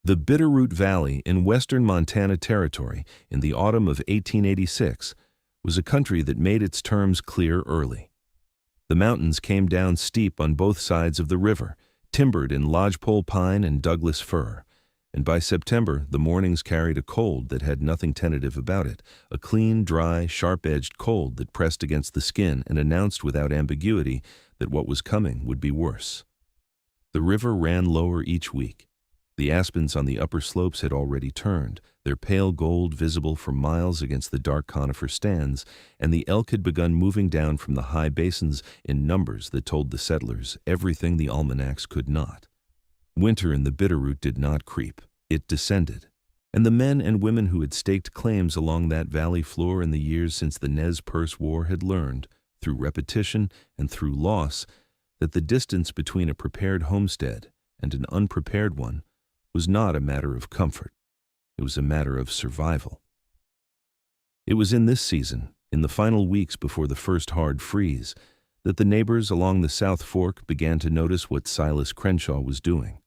The Bitterroot Valley in western Montana Territory in the autumn of 1886 was a country that made its terms clear early. The mountains came down steep on both sides of the river, timbered in lodgepole pine and Douglas fir, and by September the mornings carried a cold that had nothing tentative about it, a clean, dry, sharp-edged cold that pressed against the skin and announced without ambiguity that what was coming would be worse. The river ran lower each week. The aspens on the upper slopes had already turned, their pale gold visible for miles against the dark conifer stands, and the elk had begun moving down from the high basins in numbers that told the settlers everything the almanacs could not. Winter in the Bitterroot did not creep, it descended, and the men and women who had staked claims along that valley floor in the years since the Nez Perce War had learned, through repetition and through loss, that the distance between a prepared homestead and an unprepared one was not a matter of comfort. It was a matter of survival. It was in this season, in the final weeks before the first hard freeze, that the neighbors along the South Fork began to notice what Silas Crenshaw was doing.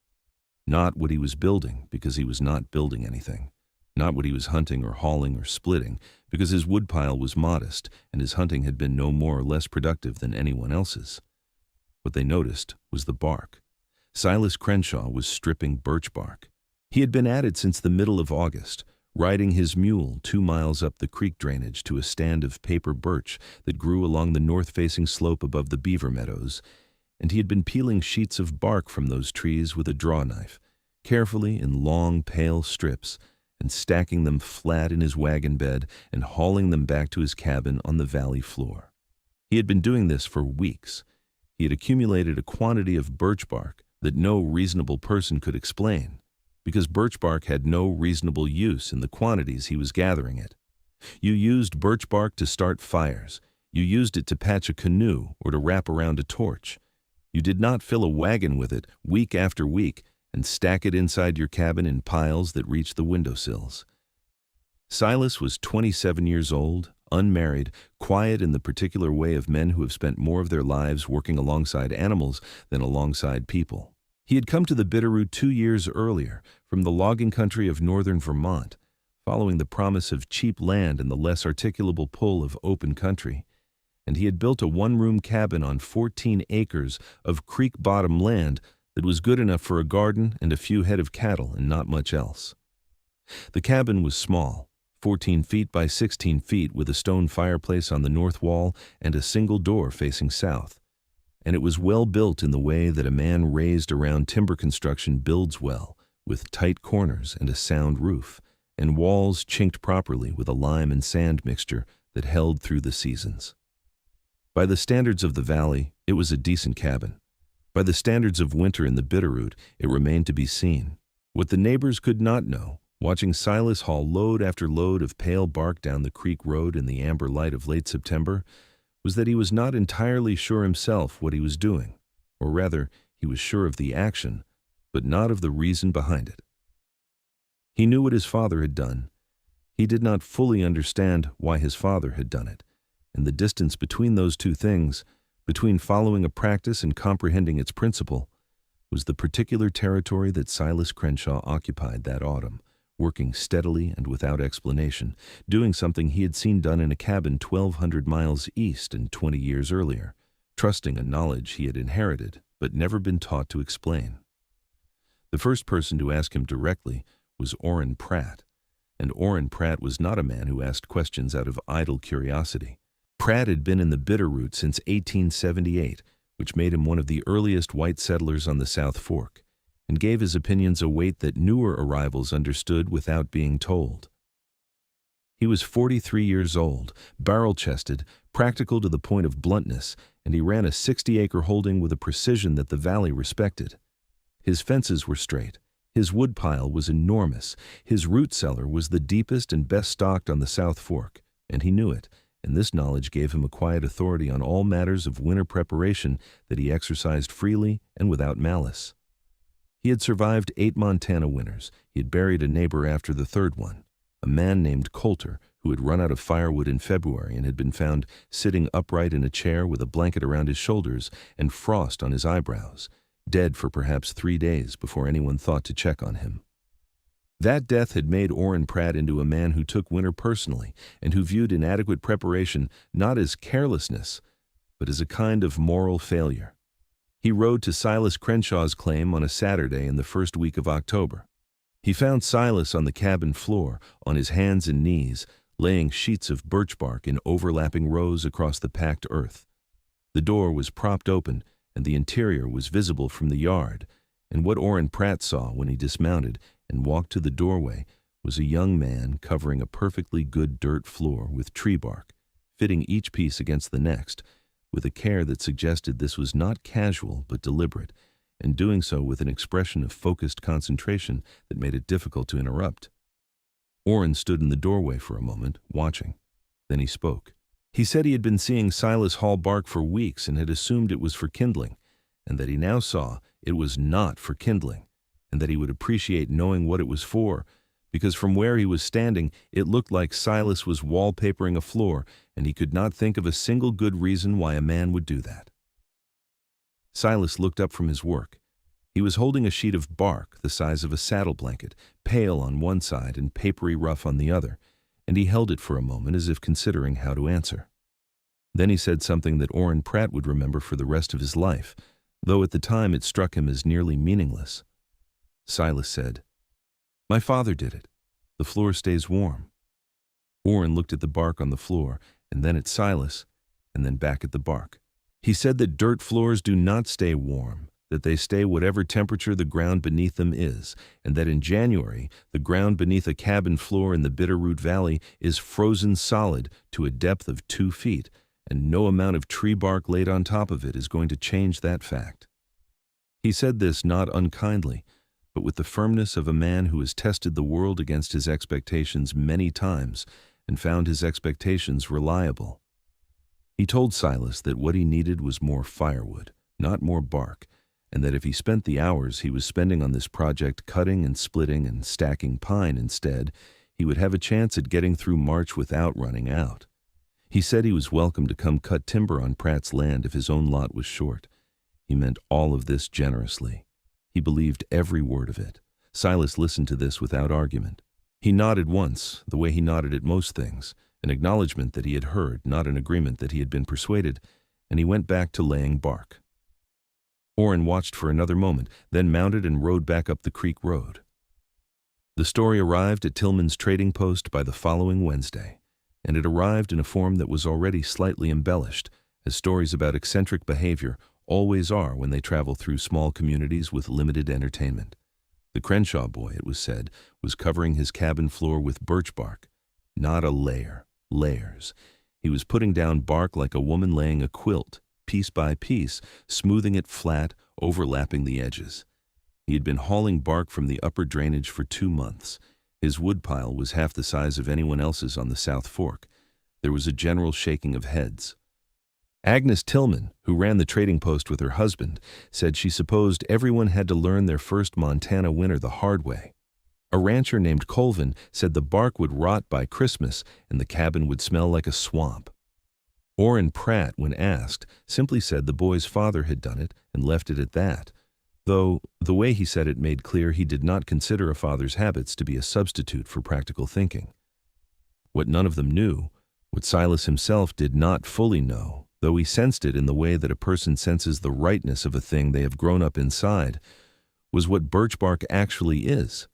Not what he was building, because he was not building anything. Not what he was hunting or hauling or splitting, because his woodpile was modest and his hunting had been no more or less productive than anyone else's. What they noticed was the bark. Silas Crenshaw was stripping birch bark. He had been at it since the middle of August, riding his mule 2 miles up the creek drainage to a stand of paper birch that grew along the north-facing slope above the beaver meadows, and he had been peeling sheets of bark from those trees with a draw knife, carefully in long, pale strips, and stacking them flat in his wagon bed and hauling them back to his cabin on the valley floor. He had been doing this for weeks. He had accumulated a quantity of birch bark that no reasonable person could explain, because birch bark had no reasonable use in the quantities he was gathering it. You used birch bark to start fires. You used it to patch a canoe or to wrap around a torch. You did not fill a wagon with it week after week and stack it inside your cabin in piles that reached the windowsills. Silas was 27 years old, unmarried, quiet in the particular way of men who have spent more of their lives working alongside animals than alongside people. He had come to the Bitterroot 2 years earlier from the logging country of northern Vermont, following the promise of cheap land and the less articulable pull of open country, and he had built a one-room cabin on 14 acres of creek-bottom land that was good enough for a garden and a few head of cattle and not much else. The cabin was small, 14 feet by 16 feet with a stone fireplace on the north wall and a single door facing south. And it was well built in the way that a man raised around timber construction builds well, with tight corners and a sound roof, and walls chinked properly with a lime and sand mixture that held through the seasons. By the standards of the valley, it was a decent cabin. By the standards of winter in the Bitterroot, it remained to be seen. What the neighbors could not know, watching Silas haul load after load of pale bark down the creek road in the amber light of late September, was that he was not entirely sure himself what he was doing, or rather, he was sure of the action, but not of the reason behind it. He knew what his father had done. He did not fully understand why his father had done it, and the distance between those two things, between following a practice and comprehending its principle, was the particular territory that Silas Crenshaw occupied that autumn, working steadily and without explanation, doing something he had seen done in a cabin 1,200 miles east and 20 years earlier, trusting a knowledge he had inherited but never been taught to explain. The first person to ask him directly was Orrin Pratt, and Orrin Pratt was not a man who asked questions out of idle curiosity. Pratt had been in the Bitterroot since 1878, which made him one of the earliest white settlers on the South Fork, and gave his opinions a weight that newer arrivals understood without being told. He was 43 years old, barrel-chested, practical to the point of bluntness, and he ran a 60-acre holding with a precision that the valley respected. His fences were straight. His woodpile was enormous. His root cellar was the deepest and best stocked on the South Fork, and he knew it, and this knowledge gave him a quiet authority on all matters of winter preparation that he exercised freely and without malice. He had survived 8 Montana winters. He had buried a neighbor after the third one, a man named Coulter, who had run out of firewood in February and had been found sitting upright in a chair with a blanket around his shoulders and frost on his eyebrows, dead for perhaps 3 days before anyone thought to check on him. That death had made Orrin Pratt into a man who took winter personally and who viewed inadequate preparation not as carelessness, but as a kind of moral failure. He rode to Silas Crenshaw's claim on a Saturday in the first week of October. He found Silas on the cabin floor, on his hands and knees, laying sheets of birch bark in overlapping rows across the packed earth. The door was propped open, and the interior was visible from the yard, and what Orrin Pratt saw when he dismounted and walked to the doorway was a young man covering a perfectly good dirt floor with tree bark, fitting each piece against the next, with a care that suggested this was not casual but deliberate, and doing so with an expression of focused concentration that made it difficult to interrupt. Orrin stood in the doorway for a moment, watching. Then he spoke. He said he had been seeing Silas haul bark for weeks and had assumed it was for kindling, and that he now saw it was not for kindling, and that he would appreciate knowing what it was for, because from where he was standing it looked like Silas was wallpapering a floor, and he could not think of a single good reason why a man would do that. Silas looked up from his work. He was holding a sheet of bark the size of a saddle blanket, pale on one side and papery rough on the other, and he held it for a moment as if considering how to answer. Then he said something that Orrin Pratt would remember for the rest of his life, though at the time it struck him as nearly meaningless. Silas said, "My father did it. The floor stays warm." Orrin looked at the bark on the floor, and then at Silas, and then back at the bark. He said that dirt floors do not stay warm, that they stay whatever temperature the ground beneath them is, and that in January, the ground beneath a cabin floor in the Bitterroot Valley is frozen solid to a depth of 2 feet, and no amount of tree bark laid on top of it is going to change that fact. He said this not unkindly, but with the firmness of a man who has tested the world against his expectations many times and found his expectations reliable. He told Silas that what he needed was more firewood, not more bark, and that if he spent the hours he was spending on this project cutting and splitting and stacking pine instead, he would have a chance at getting through March without running out. He said he was welcome to come cut timber on Pratt's land if his own lot was short. He meant all of this generously. He believed every word of it. Silas listened to this without argument. He nodded once, the way he nodded at most things, an acknowledgement that he had heard, not an agreement that he had been persuaded, and he went back to laying bark. Orrin watched for another moment, then mounted and rode back up the creek road. The story arrived at Tillman's trading post by the following Wednesday, and it arrived in a form that was already slightly embellished, as stories about eccentric behavior always are when they travel through small communities with limited entertainment. The Crenshaw boy, it was said, was covering his cabin floor with birch bark. Not a layer, layers. He was putting down bark like a woman laying a quilt, piece by piece, smoothing it flat, overlapping the edges. He had been hauling bark from the upper drainage for 2 months. His woodpile was half the size of anyone else's on the South Fork. There was a general shaking of heads. Agnes Tillman, who ran the trading post with her husband, said she supposed everyone had to learn their first Montana winter the hard way. A rancher named Colvin said the bark would rot by Christmas and the cabin would smell like a swamp. Orrin Pratt, when asked, simply said the boy's father had done it and left it at that, though the way he said it made clear he did not consider a father's habits to be a substitute for practical thinking. What none of them knew, what Silas himself did not fully know, though he sensed it in the way that a person senses the rightness of a thing they have grown up inside, was what birch bark actually is,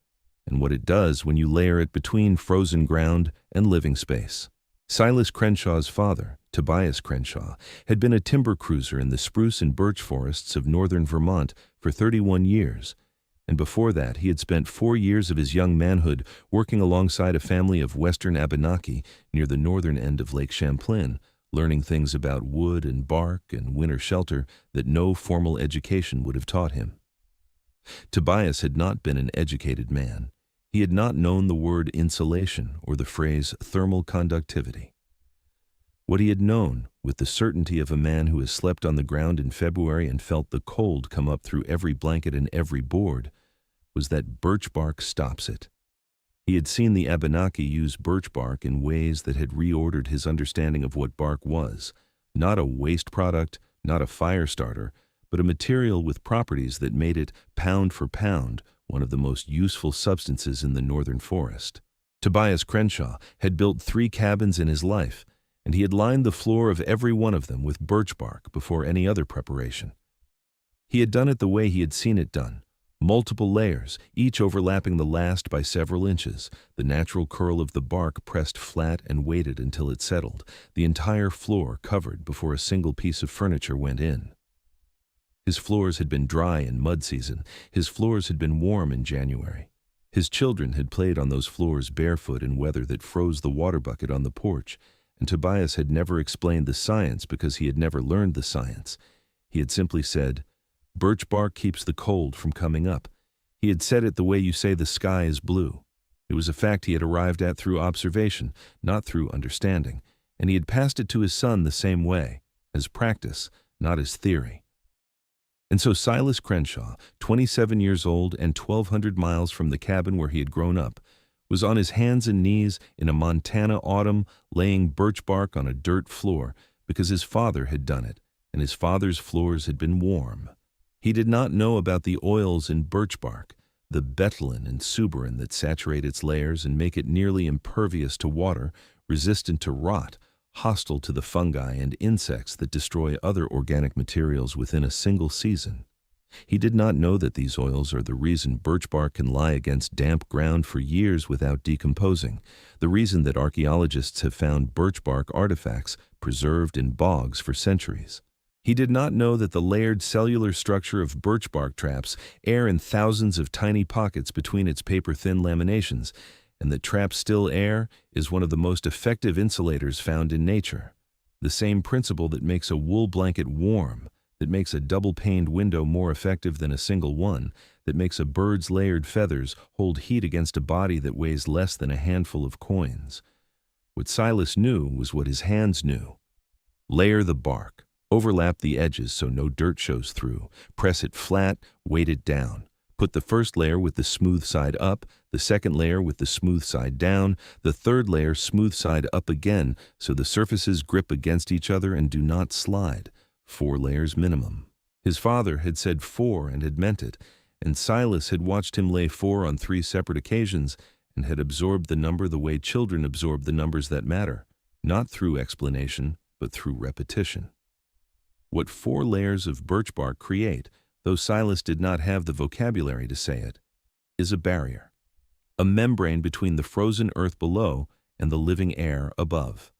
and what it does when you layer it between frozen ground and living space. Silas Crenshaw's father, Tobias Crenshaw, had been a timber cruiser in the spruce and birch forests of northern Vermont for 31 years, and before that he had spent 4 years of his young manhood working alongside a family of western Abenaki near the northern end of Lake Champlain, learning things about wood and bark and winter shelter that no formal education would have taught him. Tobias had not been an educated man. He had not known the word insulation or the phrase thermal conductivity. What he had known, with the certainty of a man who has slept on the ground in February and felt the cold come up through every blanket and every board, was that birch bark stops it. He had seen the Abenaki use birch bark in ways that had reordered his understanding of what bark was, not a waste product, not a fire starter, but a material with properties that made it, pound for pound, one of the most useful substances in the northern forest. Tobias Crenshaw had built 3 cabins in his life, and he had lined the floor of every one of them with birch bark before any other preparation. He had done it the way he had seen it done, multiple layers, each overlapping the last by several inches, the natural curl of the bark pressed flat and waited until it settled, the entire floor covered before a single piece of furniture went in. His floors had been dry in mud season. His floors had been warm in January. His children had played on those floors barefoot in weather that froze the water bucket on the porch, and Tobias had never explained the science because he had never learned the science. He had simply said, "Birch bark keeps the cold from coming up." He had said it the way you say the sky is blue. It was a fact he had arrived at through observation, not through understanding, and he had passed it to his son the same way, as practice, not as theory. And so Silas Crenshaw, 27 years old and 1,200 miles from the cabin where he had grown up, was on his hands and knees in a Montana autumn laying birch bark on a dirt floor because his father had done it, and his father's floors had been warm. He did not know about the oils in birch bark, the betulin and suberin that saturate its layers and make it nearly impervious to water, resistant to rot, hostile to the fungi and insects that destroy other organic materials within a single season. He did not know that these oils are the reason birch bark can lie against damp ground for years without decomposing, the reason that archaeologists have found birch bark artifacts preserved in bogs for centuries. He did not know that the layered cellular structure of birch bark traps air in thousands of tiny pockets between its paper-thin laminations, and that trapped still air is one of the most effective insulators found in nature. The same principle that makes a wool blanket warm, that makes a double-paned window more effective than a single one, that makes a bird's layered feathers hold heat against a body that weighs less than a handful of coins. What Silas knew was what his hands knew. Layer the bark. Overlap the edges so no dirt shows through. Press it flat, weight it down. Put the first layer with the smooth side up, the second layer with the smooth side down, the third layer smooth side up again so the surfaces grip against each other and do not slide. 4 layers minimum. His father had said 4 and had meant it, and Silas had watched him lay 4 on 3 separate occasions and had absorbed the number the way children absorb the numbers that matter, not through explanation, but through repetition. What 4 layers of birch bark create, though Silas did not have the vocabulary to say it, is a barrier, a membrane between the frozen earth below and the living air above.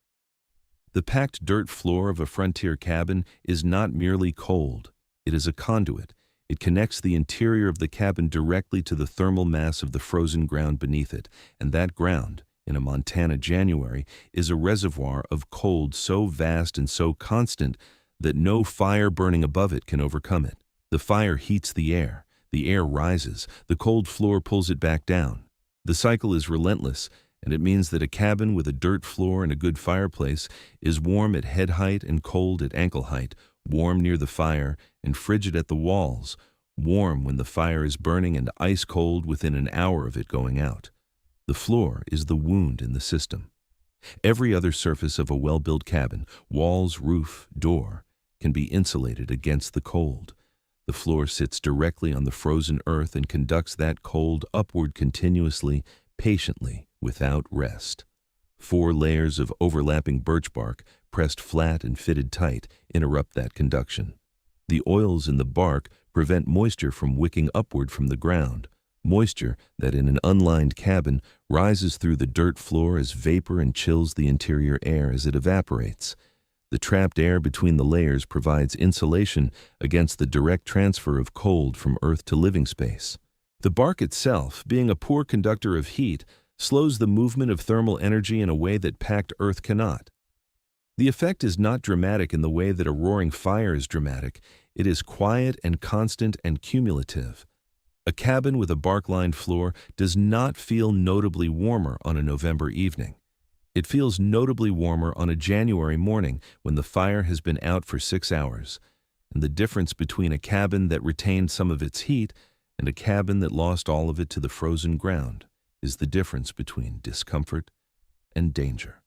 The packed dirt floor of a frontier cabin is not merely cold, it is a conduit. It connects the interior of the cabin directly to the thermal mass of the frozen ground beneath it, and that ground, in a Montana January, is a reservoir of cold so vast and so constant that no fire burning above it can overcome it. The fire heats the air rises, the cold floor pulls it back down. The cycle is relentless, and it means that a cabin with a dirt floor and a good fireplace is warm at head height and cold at ankle height, warm near the fire and frigid at the walls, warm when the fire is burning and ice cold within an hour of it going out. The floor is the wound in the system. Every other surface of a well-built cabin, walls, roof, door, can be insulated against the cold. The floor sits directly on the frozen earth and conducts that cold upward continuously, patiently, without rest. 4 layers of overlapping birch bark, pressed flat and fitted tight, interrupt that conduction. The oils in the bark prevent moisture from wicking upward from the ground, moisture that in an unlined cabin rises through the dirt floor as vapor and chills the interior air as it evaporates. The trapped air between the layers provides insulation against the direct transfer of cold from earth to living space. The bark itself, being a poor conductor of heat, slows the movement of thermal energy in a way that packed earth cannot. The effect is not dramatic in the way that a roaring fire is dramatic. It is quiet and constant and cumulative. A cabin with a bark-lined floor does not feel notably warmer on a November evening. It feels notably warmer on a January morning when the fire has been out for 6 hours, and the difference between a cabin that retained some of its heat and a cabin that lost all of it to the frozen ground is the difference between discomfort and danger.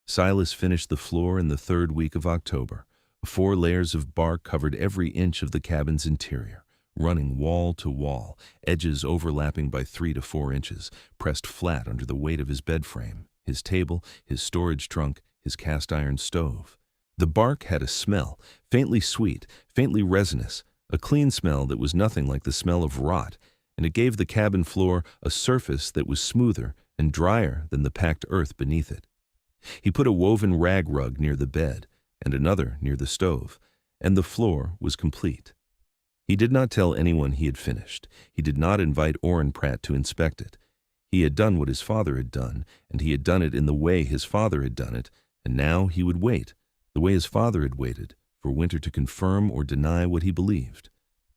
Silas finished the floor in the 3rd week of October. 4 layers of bark covered every inch of the cabin's interior. running wall to wall, edges overlapping by 3 to 4 inches, pressed flat under the weight of his bed frame, his table, his storage trunk, his cast-iron stove. The bark had a smell, faintly sweet, faintly resinous, a clean smell that was nothing like the smell of rot, and it gave the cabin floor a surface that was smoother and drier than the packed earth beneath it. He put a woven rag rug near the bed, and another near the stove, and the floor was complete. He did not tell anyone he had finished. He did not invite Orrin Pratt to inspect it. He had done what his father had done, and he had done it in the way his father had done it, and now he would wait, the way his father had waited, for winter to confirm or deny what he believed.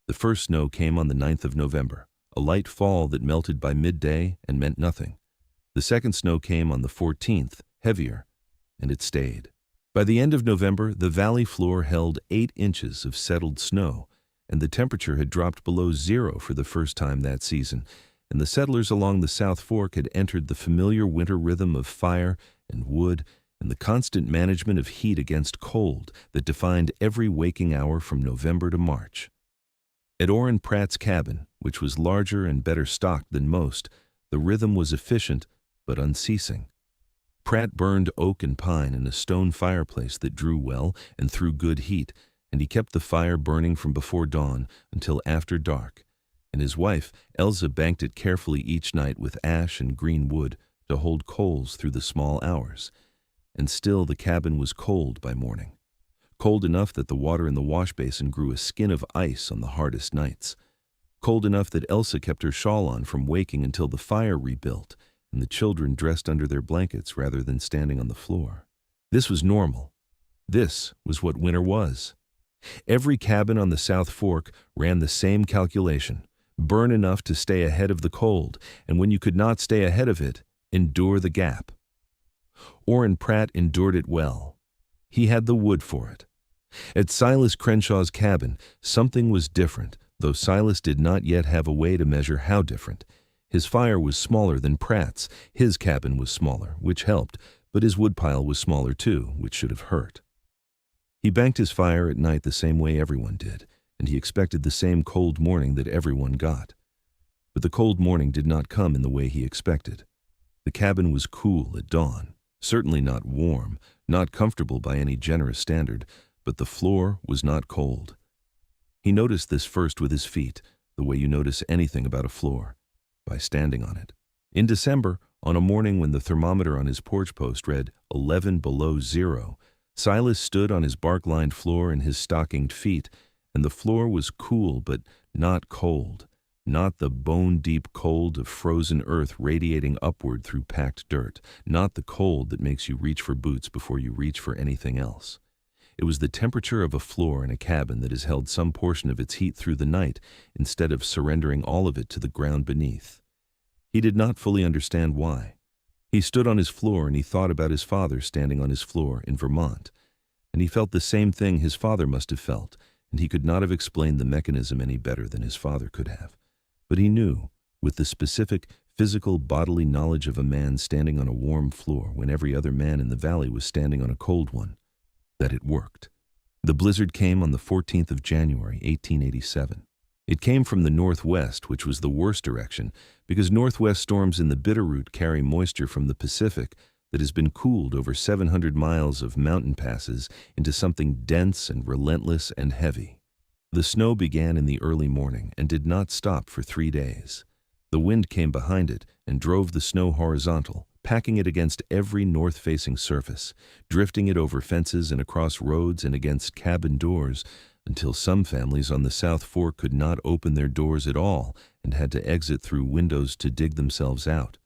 The first snow came on the 9th of November, a light fall that melted by midday and meant nothing. The second snow came on the 14th, heavier, and it stayed. By the end of November, the valley floor held 8 inches of settled snow, and the temperature had dropped below zero for the first time that season, and the settlers along the South Fork had entered the familiar winter rhythm of fire and wood and the constant management of heat against cold that defined every waking hour from November to March. At Orrin Pratt's cabin, which was larger and better stocked than most, the rhythm was efficient but unceasing. Pratt burned oak and pine in a stone fireplace that drew well and threw good heat, and he kept the fire burning from before dawn until after dark, and his wife, Elsa, banked it carefully each night with ash and green wood to hold coals through the small hours. And still the cabin was cold by morning, cold enough that the water in the wash basin grew a skin of ice on the hardest nights, cold enough that Elsa kept her shawl on from waking until the fire rebuilt, and the children dressed under their blankets rather than standing on the floor. This was normal. This was what winter was. Every cabin on the South Fork ran the same calculation: burn enough to stay ahead of the cold, and when you could not stay ahead of it, endure the gap. Orrin Pratt endured it well. He had the wood for it. At Silas Crenshaw's cabin, something was different, though Silas did not yet have a way to measure how different. His fire was smaller than Pratt's, his cabin was smaller, which helped, but his woodpile was smaller too, which should have hurt. He banked his fire at night the same way everyone did, and he expected the same cold morning that everyone got. But the cold morning did not come in the way he expected. The cabin was cool at dawn, certainly not warm, not comfortable by any generous standard, but the floor was not cold. He noticed this first with his feet, the way you notice anything about a floor, by standing on it. In December, on a morning when the thermometer on his porch post read 11 below zero, Silas stood on his bark-lined floor in his stockinged feet, and the floor was cool but not cold, not the bone-deep cold of frozen earth radiating upward through packed dirt, not the cold that makes you reach for boots before you reach for anything else. It was the temperature of a floor in a cabin that has held some portion of its heat through the night instead of surrendering all of it to the ground beneath. He did not fully understand why. He stood on his floor and he thought about his father standing on his floor in Vermont, and he felt the same thing his father must have felt, and he could not have explained the mechanism any better than his father could have. But he knew, with the specific, physical, bodily knowledge of a man standing on a warm floor when every other man in the valley was standing on a cold one, that it worked. The blizzard came on the 14th of January, 1887. It came from the northwest, which was the worst direction, because northwest storms in the Bitterroot carry moisture from the Pacific that has been cooled over 700 miles of mountain passes into something dense and relentless and heavy. The snow began in the early morning and did not stop for 3 days. The wind came behind it and drove the snow horizontal, packing it against every north-facing surface, drifting it over fences and across roads and against cabin doors, until some families on the South Fork could not open their doors at all and had to exit through windows to dig themselves out.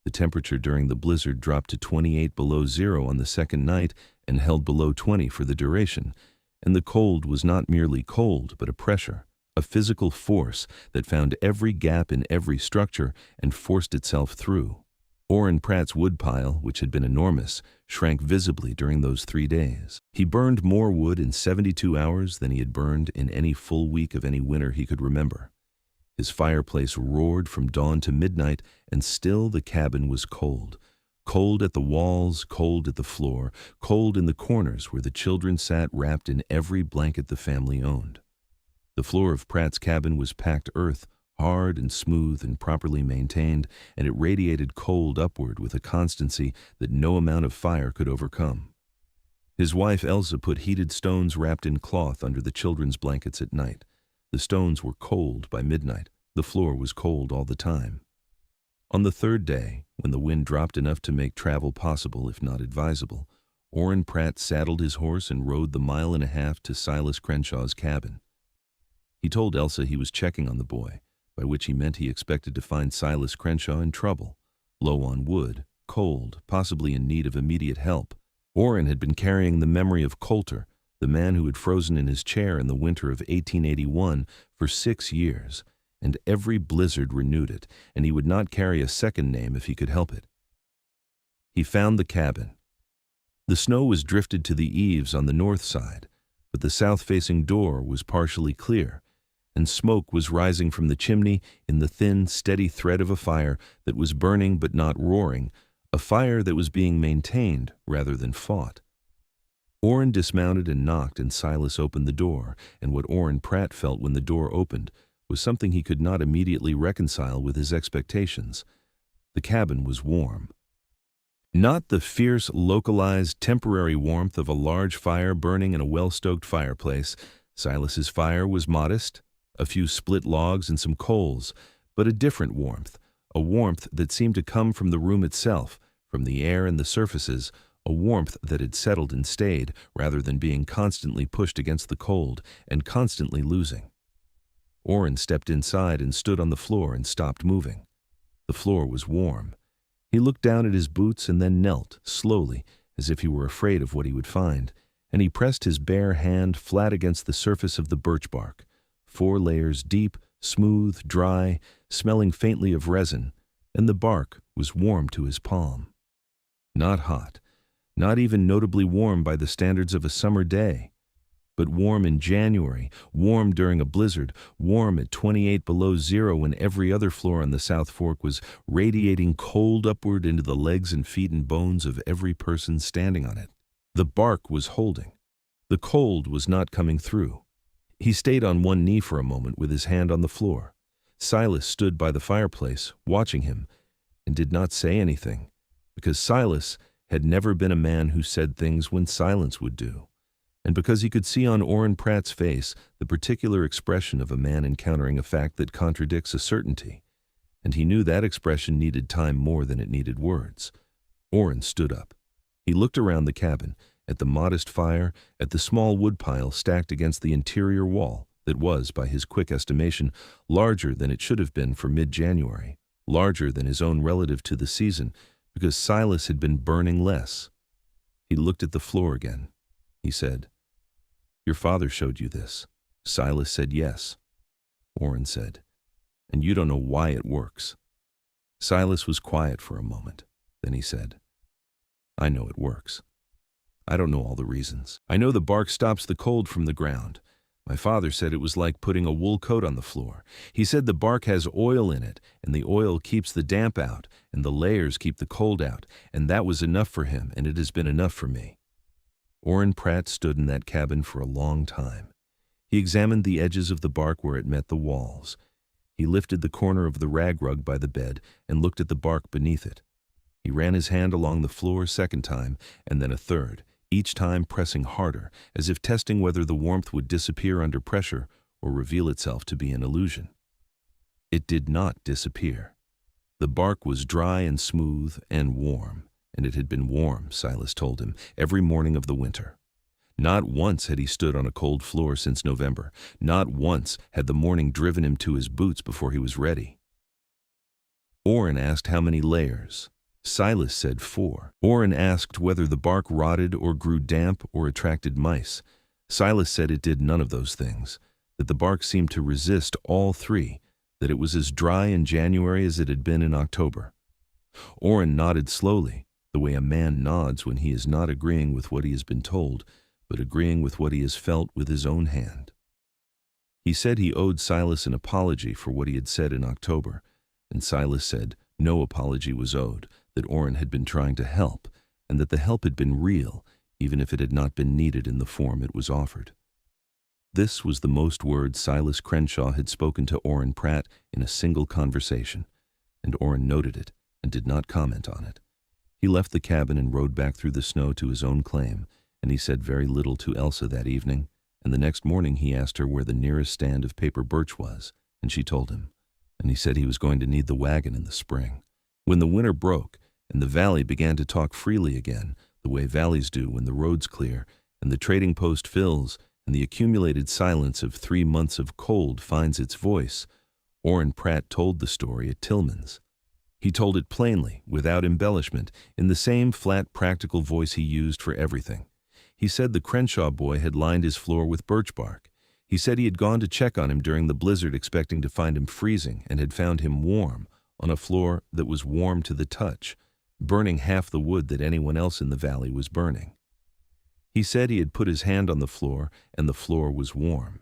The temperature during the blizzard dropped to 28 below zero on the second night and held below 20 for the duration, and the cold was not merely cold but a pressure, a physical force that found every gap in every structure and forced itself through. Orrin Pratt's woodpile, which had been enormous, shrank visibly during those 3 days. He burned more wood in 72 hours than he had burned in any full week of any winter he could remember. His fireplace roared from dawn to midnight, and still the cabin was cold. Cold at the walls, cold at the floor, cold in the corners where the children sat wrapped in every blanket the family owned. The floor of Pratt's cabin was packed earth, hard and smooth and properly maintained, and it radiated cold upward with a constancy that no amount of fire could overcome. His wife Elsa put heated stones wrapped in cloth under the children's blankets at night. The stones were cold by midnight. The floor was cold all the time. On the third day, when the wind dropped enough to make travel possible if not advisable, Orrin Pratt saddled his horse and rode the 1.5 miles to Silas Crenshaw's cabin. He told Elsa he was checking on the boy, by which he meant he expected to find Silas Crenshaw in trouble, low on wood, cold, possibly in need of immediate help. Orrin had been carrying the memory of Coulter, the man who had frozen in his chair in the winter of 1881 for 6 years, and every blizzard renewed it, and he would not carry a second name if he could help it. He found the cabin. The snow was drifted to the eaves on the north side, but the south-facing door was partially clear, and smoke was rising from the chimney in the thin, steady thread of a fire that was burning but not roaring, a fire that was being maintained rather than fought. Orrin dismounted and knocked, and Silas opened the door, and what Orrin Pratt felt when the door opened was something he could not immediately reconcile with his expectations. The cabin was warm. Not the fierce, localized, temporary warmth of a large fire burning in a well-stoked fireplace. Silas's fire was modest, a few split logs and some coals, but a different warmth, a warmth that seemed to come from the room itself, from the air and the surfaces, a warmth that had settled and stayed, rather than being constantly pushed against the cold and constantly losing. Orrin stepped inside and stood on the floor and stopped moving. The floor was warm. He looked down at his boots and then knelt, slowly, as if he were afraid of what he would find, and he pressed his bare hand flat against the surface of the birch bark, 4 layers deep, smooth, dry, smelling faintly of resin, and the bark was warm to his palm. Not hot, not even notably warm by the standards of a summer day, but warm in January, warm during a blizzard, warm at 28 below zero when every other floor on the South Fork was radiating cold upward into the legs and feet and bones of every person standing on it. The bark was holding. The cold was not coming through. He stayed on one knee for a moment with his hand on the floor. Silas stood by the fireplace, watching him, and did not say anything, because Silas had never been a man who said things when silence would do, and because he could see on Orrin Pratt's face the particular expression of a man encountering a fact that contradicts a certainty, and he knew that expression needed time more than it needed words. Orrin stood up. He looked around the cabin, at the modest fire, at the small woodpile stacked against the interior wall that was, by his quick estimation, larger than it should have been for mid-January, larger than his own relative to the season, because Silas had been burning less. He looked at the floor again. He said, "Your father showed you this." Silas said yes. Orrin said, "And you don't know why it works." Silas was quiet for a moment. Then he said, "I know it works. I don't know all the reasons. I know the bark stops the cold from the ground. My father said it was like putting a wool coat on the floor. He said the bark has oil in it, and the oil keeps the damp out, and the layers keep the cold out, and that was enough for him, and it has been enough for me." Orrin Pratt stood in that cabin for a long time. He examined the edges of the bark where it met the walls. He lifted the corner of the rag rug by the bed and looked at the bark beneath it. He ran his hand along the floor a second time, and then a third, each time pressing harder, as if testing whether the warmth would disappear under pressure or reveal itself to be an illusion. It did not disappear. The bark was dry and smooth and warm, and it had been warm, Silas told him, every morning of the winter. Not once had he stood on a cold floor since November. Not once had the morning driven him to his boots before he was ready. Orrin asked how many layers. Silas said 4. Orrin asked whether the bark rotted or grew damp or attracted mice. Silas said it did none of those things, that the bark seemed to resist all 3, that it was as dry in January as it had been in October. Orrin nodded slowly, the way a man nods when he is not agreeing with what he has been told, but agreeing with what he has felt with his own hand. He said he owed Silas an apology for what he had said in October, and Silas said no apology was owed, that Orrin had been trying to help, and that the help had been real, even if it had not been needed in the form it was offered. This was the most words Silas Crenshaw had spoken to Orrin Pratt in a single conversation, and Orrin noted it and did not comment on it. He left the cabin and rode back through the snow to his own claim, and he said very little to Elsa that evening, and the next morning he asked her where the nearest stand of paper birch was, and she told him, and he said he was going to need the wagon in the spring. When the winter broke, and the valley began to talk freely again, the way valleys do when the roads clear, and the trading post fills, and the accumulated silence of 3 months of cold finds its voice, Orrin Pratt told the story at Tillman's. He told it plainly, without embellishment, in the same flat, practical voice he used for everything. He said the Crenshaw boy had lined his floor with birch bark. He said he had gone to check on him during the blizzard expecting to find him freezing and had found him warm, on a floor that was warm to the touch, burning half the wood that anyone else in the valley was burning. He said he had put his hand on the floor and the floor was warm.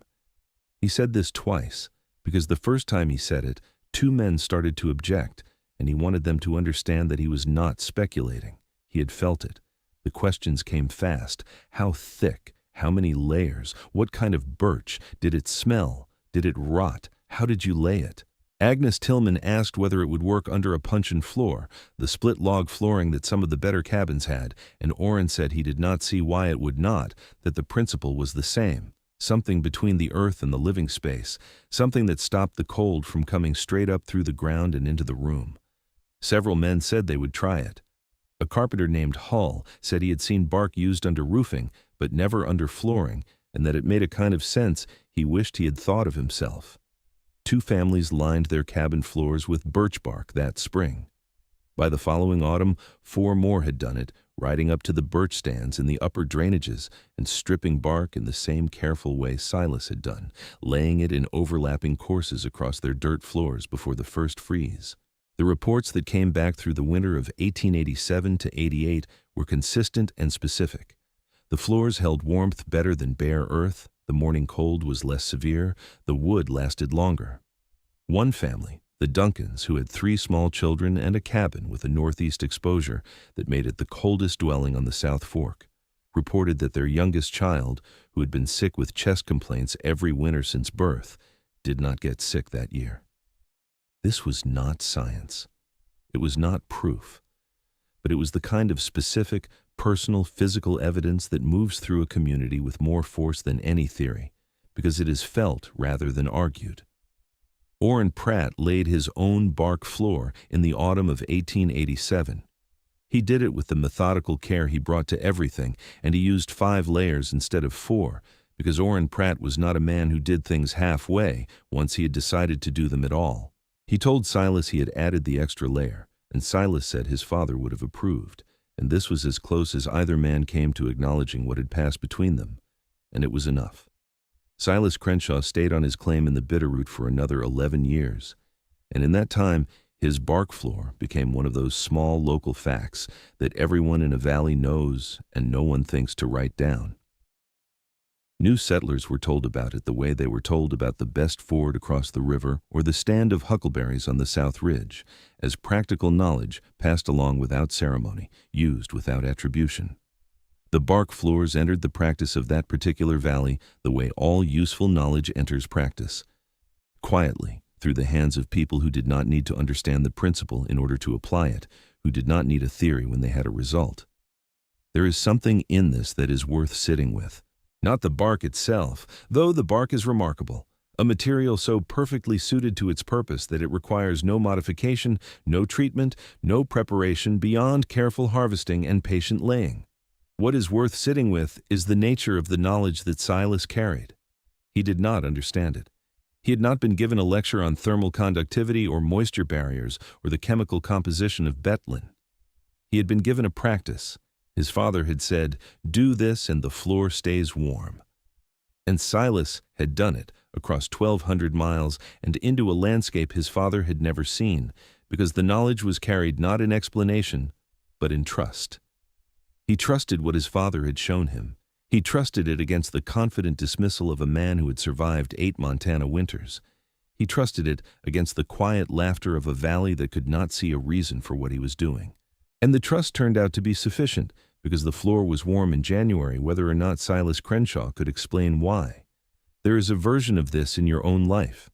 He said this twice, because the first time he said it, 2 men started to object, and he wanted them to understand that he was not speculating. He had felt it. The questions came fast. How thick? How many layers? What kind of birch? Did it smell? Did it rot? How did you lay it? Agnes Tillman asked whether it would work under a puncheon floor, the split log flooring that some of the better cabins had, and Orrin said he did not see why it would not, that the principle was the same. Something between the earth and the living space, something that stopped the cold from coming straight up through the ground and into the room. Several men said they would try it. A carpenter named Hull said he had seen bark used under roofing, but never under flooring, and that it made a kind of sense he wished he had thought of himself. 2 families lined their cabin floors with birch bark that spring. By the following autumn, 4 more had done it, riding up to the birch stands in the upper drainages and stripping bark in the same careful way Silas had done, laying it in overlapping courses across their dirt floors before the first freeze. The reports that came back through the winter of 1887 to 88 were consistent and specific. The floors held warmth better than bare earth, the morning cold was less severe, the wood lasted longer. One family, the Duncans, who had 3 small children and a cabin with a northeast exposure that made it the coldest dwelling on the South Fork, reported that their youngest child, who had been sick with chest complaints every winter since birth, did not get sick that year. This was not science. It was not proof. But it was the kind of specific, personal, physical evidence that moves through a community with more force than any theory, because it is felt rather than argued. Orrin Pratt laid his own bark floor in the autumn of 1887. He did it with the methodical care he brought to everything, and he used 5 layers instead of 4, because Orrin Pratt was not a man who did things halfway once he had decided to do them at all. He told Silas he had added the extra layer, and Silas said his father would have approved, and this was as close as either man came to acknowledging what had passed between them, and it was enough. Silas Crenshaw stayed on his claim in the Bitterroot for another 11 years, and in that time his bark floor became one of those small local facts that everyone in a valley knows and no one thinks to write down. New settlers were told about it the way they were told about the best ford across the river or the stand of huckleberries on the South Ridge, as practical knowledge passed along without ceremony, used without attribution. The bark floors entered the practice of that particular valley the way all useful knowledge enters practice, quietly, through the hands of people who did not need to understand the principle in order to apply it, who did not need a theory when they had a result. There is something in this that is worth sitting with. Not the bark itself, though the bark is remarkable, a material so perfectly suited to its purpose that it requires no modification, no treatment, no preparation beyond careful harvesting and patient laying. What is worth sitting with is the nature of the knowledge that Silas carried. He did not understand it. He had not been given a lecture on thermal conductivity or moisture barriers or the chemical composition of bethlin. He had been given a practice. His father had said, "Do this and the floor stays warm." And Silas had done it across 1,200 miles and into a landscape his father had never seen, because the knowledge was carried not in explanation, but in trust. He trusted what his father had shown him. He trusted it against the confident dismissal of a man who had survived 8 Montana winters. He trusted it against the quiet laughter of a valley that could not see a reason for what he was doing. And the trust turned out to be sufficient, because the floor was warm in January whether or not Silas Crenshaw could explain why. There is a version of this in your own life.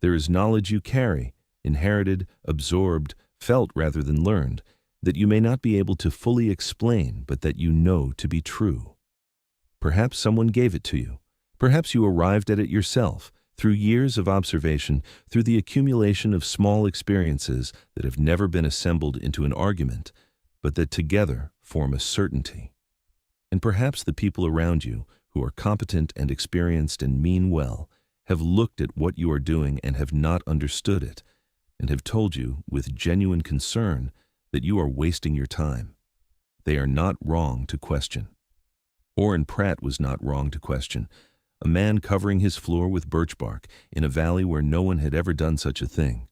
There is knowledge you carry, inherited, absorbed, felt rather than learned, that you may not be able to fully explain, but that you know to be true. Perhaps someone gave it to you. Perhaps you arrived at it yourself, through years of observation, through the accumulation of small experiences that have never been assembled into an argument, but that together form a certainty. And perhaps the people around you, who are competent and experienced and mean well, have looked at what you are doing and have not understood it, and have told you, with genuine concern, that you are wasting your time. They are not wrong to question. Orrin Pratt was not wrong to question. A man covering his floor with birch bark in a valley where no one had ever done such a thing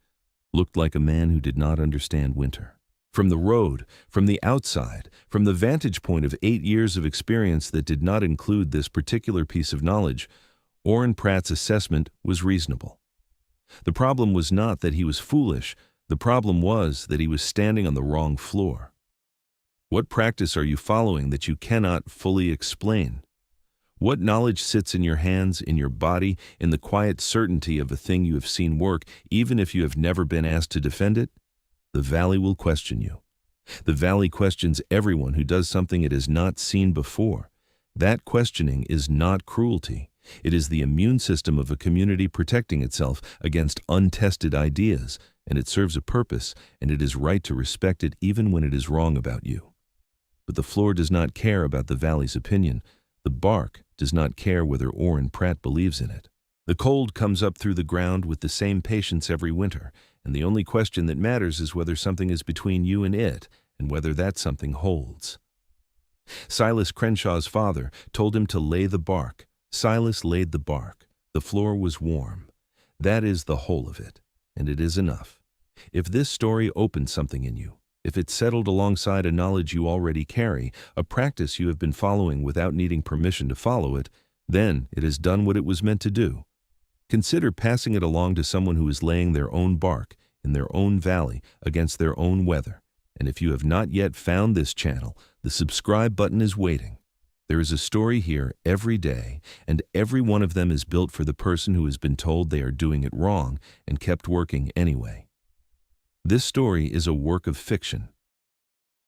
looked like a man who did not understand winter. From the road, from the outside, from the vantage point of 8 years of experience that did not include this particular piece of knowledge, Orrin Pratt's assessment was reasonable. The problem was not that he was foolish. The problem was that he was standing on the wrong floor. What practice are you following that you cannot fully explain? What knowledge sits in your hands, in your body, in the quiet certainty of a thing you have seen work, even if you have never been asked to defend it? The valley will question you. The valley questions everyone who does something it has not seen before. That questioning is not cruelty. It is the immune system of a community protecting itself against untested ideas, and it serves a purpose, and it is right to respect it even when it is wrong about you. But the floor does not care about the valley's opinion. The bark does not care whether Orrin Pratt believes in it. The cold comes up through the ground with the same patience every winter, and the only question that matters is whether something is between you and it, and whether that something holds. Silas Crenshaw's father told him to lay the bark. Silas laid the bark. The floor was warm. That is the whole of it, and it is enough. If this story opened something in you, if it settled alongside a knowledge you already carry, a practice you have been following without needing permission to follow it, then it has done what it was meant to do. Consider passing it along to someone who is laying their own bark in their own valley against their own weather. And if you have not yet found this channel, the subscribe button is waiting. There is a story here every day, and every one of them is built for the person who has been told they are doing it wrong and kept working anyway. This story is a work of fiction.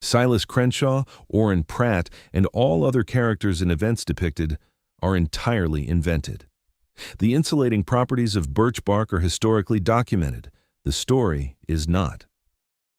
Silas Crenshaw, Orrin Pratt, and all other characters and events depicted are entirely invented. The insulating properties of birch bark are historically documented. The story is not.